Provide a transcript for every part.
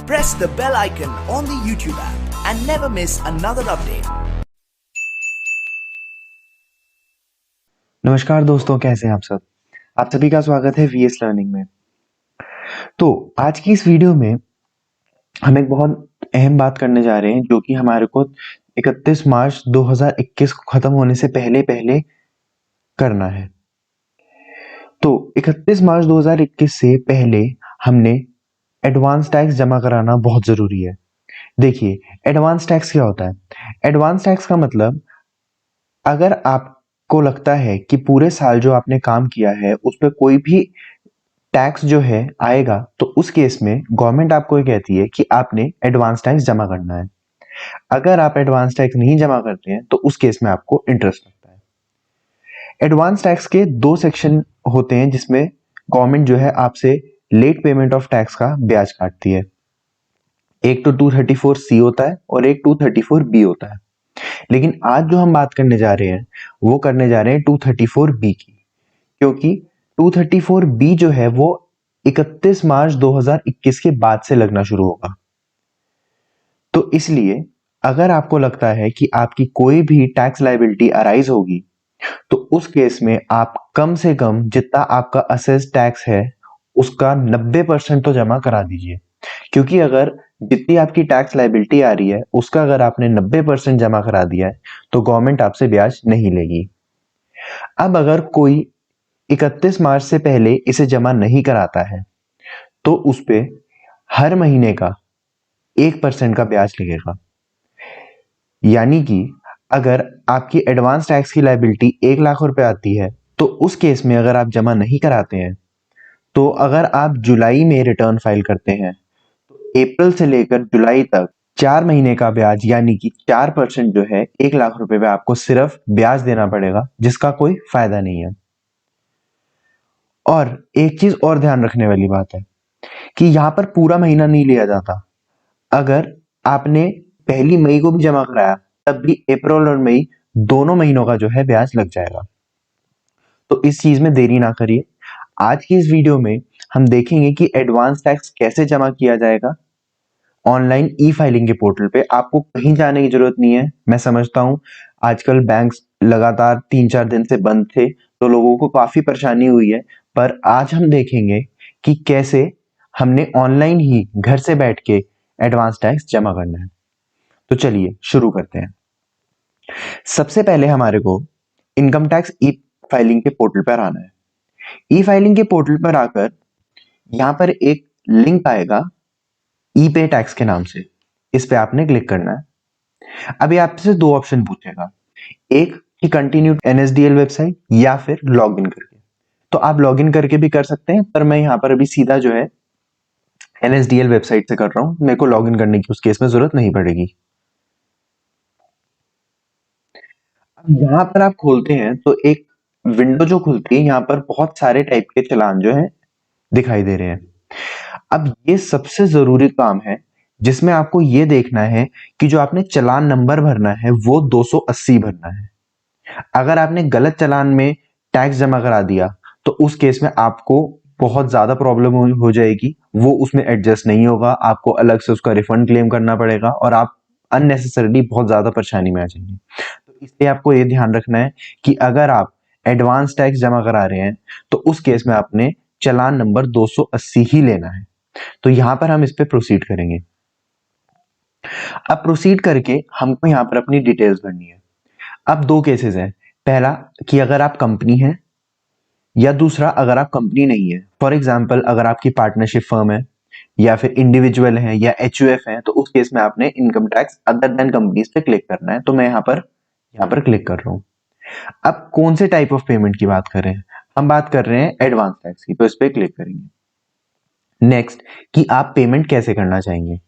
press the bell icon on the YouTube app and never miss another update. नमस्कार दोस्तों, कैसे हैं आप सब। आप सभी का स्वागत है वीएस लर्निंग में। तो आज की इस वीडियो में हम एक बहुत अहम बात करने जा रहे हैं, जो कि हमारे को 31 मार्च 2021 को खत्म होने से पहले पहले करना है। तो 31 मार्च 2021 से पहले हमने एडवांस टैक्स जमा कराना बहुत जरूरी है। देखिए, एडवांस टैक्स क्या होता है। एडवांस टैक्स का मतलब, अगर आपको लगता है कि पूरे साल जो आपने काम किया है उस पर कोई भी टैक्स जो है आएगा, तो उस केस में गवर्नमेंट आपको ये कहती है कि आपने एडवांस टैक्स जमा करना है। अगर आप एडवांस टैक्स नहीं जमा करते हैं तो उस केस में आपको इंटरेस्ट लगता है। एडवांस टैक्स के दो सेक्शन होते हैं, जिसमें गवर्नमेंट जो है आपसे लेट पेमेंट ऑफ टैक्स का ब्याज काटती है। एक तो 234C होता है और एक 234B होता है। लेकिन आज जो हम बात करने जा रहे हैं वो करने जा रहे हैं 234B की, क्योंकि 234B जो है वो 31 मार्च 2021 के बाद से लगना शुरू होगा। तो इसलिए अगर आपको लगता है कि आपकी कोई भी टैक्स लायबिलिटी अराइज होगी, तो उस केस में आप कम से कम जितना आपका असेस टैक्स है उसका 90% तो जमा करा दीजिए। क्योंकि अगर जितनी आपकी टैक्स लायबिलिटी आ रही है उसका अगर आपने 90% जमा करा दिया है तो गवर्नमेंट आपसे ब्याज नहीं लेगी। अब अगर कोई 31 मार्च से पहले इसे जमा नहीं कराता है तो उस पे हर महीने का 1% का ब्याज लगेगा। यानी कि अगर आपकी एडवांस टैक्स की लायबिलिटी 1 लाख रुपए आती है, तो उस केस में अगर आप जमा नहीं कराते हैं, तो अगर आप जुलाई में रिटर्न फाइल करते हैं तो अप्रैल से लेकर जुलाई तक 4 महीने का ब्याज यानी कि 4% जो है 1 लाख रुपए पे आपको सिर्फ ब्याज देना पड़ेगा, जिसका कोई फायदा नहीं है। और एक चीज और ध्यान रखने वाली बात है कि यहां पर पूरा महीना नहीं लिया जाता। अगर आपने 1 मई को भी जमा कराया तब भी अप्रैल और मई दोनों महीनों का जो है ब्याज लग जाएगा। तो इस चीज में देरी ना करिए। आज की इस वीडियो में हम देखेंगे कि एडवांस टैक्स कैसे जमा किया जाएगा ऑनलाइन ई फाइलिंग के पोर्टल पे। आपको कहीं जाने की जरूरत नहीं है। मैं समझता हूं आजकल बैंक्स लगातार 3-4 दिन से बंद थे तो लोगों को काफी परेशानी हुई है, पर आज हम देखेंगे कि कैसे हमने ऑनलाइन ही घर से बैठ के एडवांस टैक्स जमा करना है। तो चलिए शुरू करते हैं। सबसे पहले हमारे को इनकम टैक्स ई फाइलिंग के पोर्टल पर आना है। ई फाइलिंग के पोर्टल पर आकर यहां पर एक लिंक आएगा ई पे टैक्स के नाम से। इस पे आपने क्लिक करना है। अभी आपसे दो ऑप्शन पूछेगा, एक कि कंटिन्यू एनएसडीएल वेबसाइट या फिर लॉग इन करके। तो आप लॉग इन करके भी कर सकते हैं, पर मैं यहां पर अभी सीधा जो है एनएसडीएल वेबसाइट से कर रहा हूं। मेरे को लॉग इन करने की उस केस में जरूरत नहीं पड़ेगी। अब यहां पर आप खोलते हैं तो एक विंडो जो खुलती है, यहां पर बहुत सारे टाइप के चालान जो है दिखाई दे रहे हैं। अब ये सबसे जरूरी काम है जिसमें आपको ये देखना है कि जो आपने चालान नंबर भरना है वो 280 भरना है। अगर आपने गलत चालान में टैक्स जमा करा दिया तो उस केस में आपको बहुत ज्यादा प्रॉब्लम हो जाएगी। वो उसमें एडजस्ट नहीं होगा, आपको अलग से उसका रिफंड क्लेम करना पड़ेगा और आप अननेसेसरीली बहुत ज्यादा परेशानी में आ जाएंगे। तो इसलिए आपको ये ध्यान रखना है कि अगर आप एडवांस टैक्स जमा करा रहे हैं तो उस केस में आपने चालान नंबर 280 ही लेना है। तो यहां पर हम इस पे प्रोसीड करेंगे। अब प्रोसीड करके हमको यहां पर अपनी डिटेल्स भरनी है। अब दो केसेस हैं, पहला कि अगर आप कंपनी है या दूसरा अगर आप कंपनी नहीं है। फॉर एग्जांपल अगर आपकी पार्टनरशिप फर्म है या फिर इंडिविजुअल है या एचयूएफ है, तो उस केस में आपने income tax other than companies पे क्लिक करना है। तो मैं यहां पर क्लिक कर रहा हूं। अब कौन से टाइप ऑफ पेमेंट की बात कर रहे हैं, हम बात कर रहे हैं एडवांस टैक्स की, तो इस पे क्लिक करेंगे। नेक्स्ट कि आप पेमेंट कैसे करना चाहेंगे।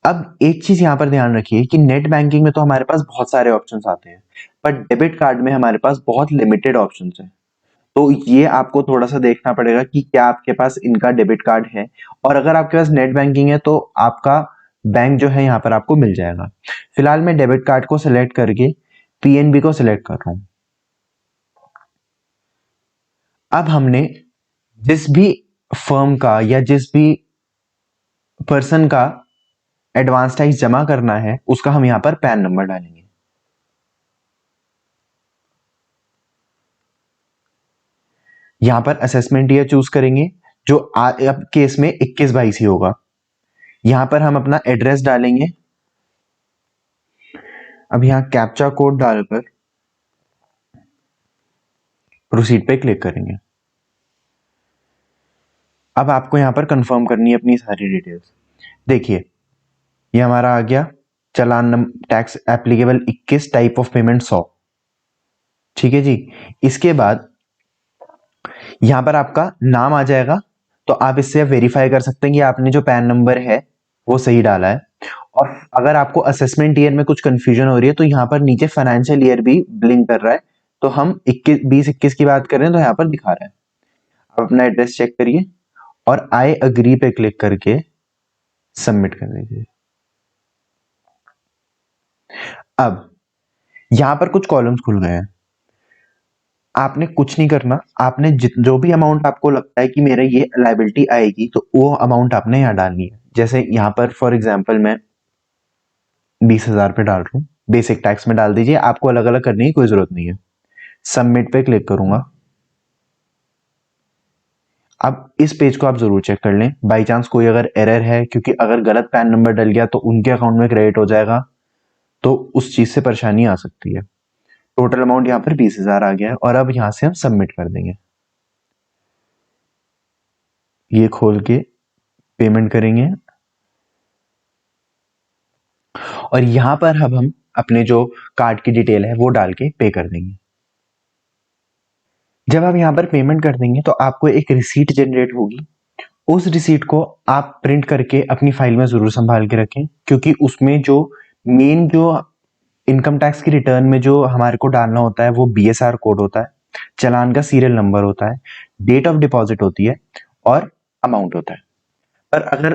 अब एक चीज यहां पर ध्यान रखिए कि नेट बैंकिंग में तो हमारे पास बहुत सारे ऑप्शंस आते हैं, पर डेबिट कार्ड में हमारे पास बहुत लिमिटेड ऑप्शंस हैं। तो ये आपको थोड़ा सा देखना पड़ेगा कि क्या आपके पास इनका डेबिट कार्ड है, और अगर आपके पास नेट बैंकिंग है तो आपका बैंक जो है यहाँ पर आपको मिल जाएगा। फिलहाल मैं डेबिट कार्ड को सिलेक्ट करके पीएनबी को सिलेक्ट कर रहा हूं। अब हमने जिस भी फर्म का या जिस भी पर्सन का एडवांस टैक्स जमा करना है उसका हम यहां पर पैन नंबर डालेंगे। यहां पर असेसमेंट ईयर चूज करेंगे जो अब केस में 21-22 ही होगा। यहां पर हम अपना एड्रेस डालेंगे। अब यहां कैप्चा कोड डालकर प्रोसीड पे क्लिक करेंगे। अब आपको यहां पर कंफर्म करनी है अपनी सारी डिटेल्स। देखिए ये हमारा आ गया challan tax applicable 21, type of payment 100। ठीक है जी। इसके बाद यहां पर आपका नाम आ जाएगा, तो आप इससे वेरीफाई कर सकते हैं कि आपने जो पैन नंबर है वो सही डाला है। और अगर आपको असेसमेंट ईयर में कुछ कंफ्यूजन हो रही है तो यहाँ पर नीचे फाइनेंशियल ईयर भी ब्लिंक कर रहा है, तो हम 20-21 की बात कर रहे हैं तो यहाँ पर दिखा रहा है। आप अपना एड्रेस चेक करिए और आई अग्री पे क्लिक करके सबमिट कर दीजिए। अब यहां पर कुछ कॉलम्स खुल गए हैं। आपने कुछ नहीं करना, आपने जो भी अमाउंट आपको लगता है कि मेरा ये लायबिलिटी आएगी तो वो अमाउंट आपने यहाँ डालनी है। जैसे यहाँ पर फॉर एग्जांपल मैं 20,000 पे डाल रहा हूँ, बेसिक टैक्स में डाल दीजिए, आपको अलग अलग करने की कोई जरूरत नहीं है। सबमिट पे क्लिक करूंगा। अब इस पेज को आप जरूर चेक कर लें, बाई चांस कोई अगर एरर है, क्योंकि अगर गलत पैन नंबर डल गया तो उनके अकाउंट में क्रेडिट हो जाएगा, तो उस चीज से परेशानी आ सकती है। टोटल अमाउंट यहाँ पर 20,000 आ गया है और अब यहां से हम सबमिट कर देंगे। ये खोल के पेमेंट करेंगे और यहां पर अब हम अपने जो कार्ड की डिटेल है वो डाल के पे कर देंगे। जब आप यहां पर पेमेंट कर देंगे तो आपको एक रिसीट जनरेट होगी। उस रिसीट को आप प्रिंट करके अपनी फाइल में जरूर संभाल के रखें, क्योंकि उसमें जो मेन जो इनकम टैक्स की रिटर्न में जो हमारे को डालना होता है वो BSR कोड होता है, चालान का सीरियल नंबर होता है, डेट ऑफ डिपॉजिट होती है और अमाउंट होता है। पर अगर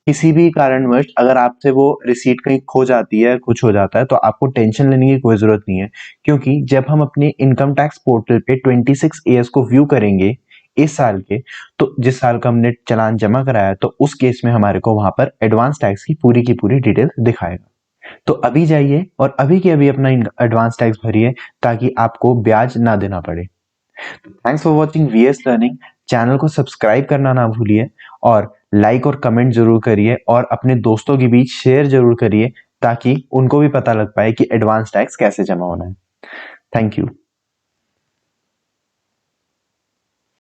किसी भी कारणवश अगर आपसे वो रिसीट कहीं खो जाती है, कुछ हो जाता है, तो आपको टेंशन लेने की कोई जरूरत नहीं है, क्योंकि जब हम अपने इनकम टैक्स पोर्टल पे 26 AS को व्यू करेंगे इस साल के, तो जिस साल का हमने चालान जमा कराया, तो उस केस में हमारे को वहां पर एडवांस टैक्स की पूरी डिटेल दिखाएगा। तो अभी जाइए और अभी के अभी अपना एडवांस टैक्स भरिए ताकि आपको ब्याज ना देना पड़े। Thanks for watching VS learning. Channel को सब्सक्राइब करना ना भूलिए और लाइक और कमेंट जरूर करिए और अपने दोस्तों के बीच शेयर जरूर करिए ताकि उनको भी पता लग पाए कि एडवांस टैक्स कैसे जमा होना है। Thank you.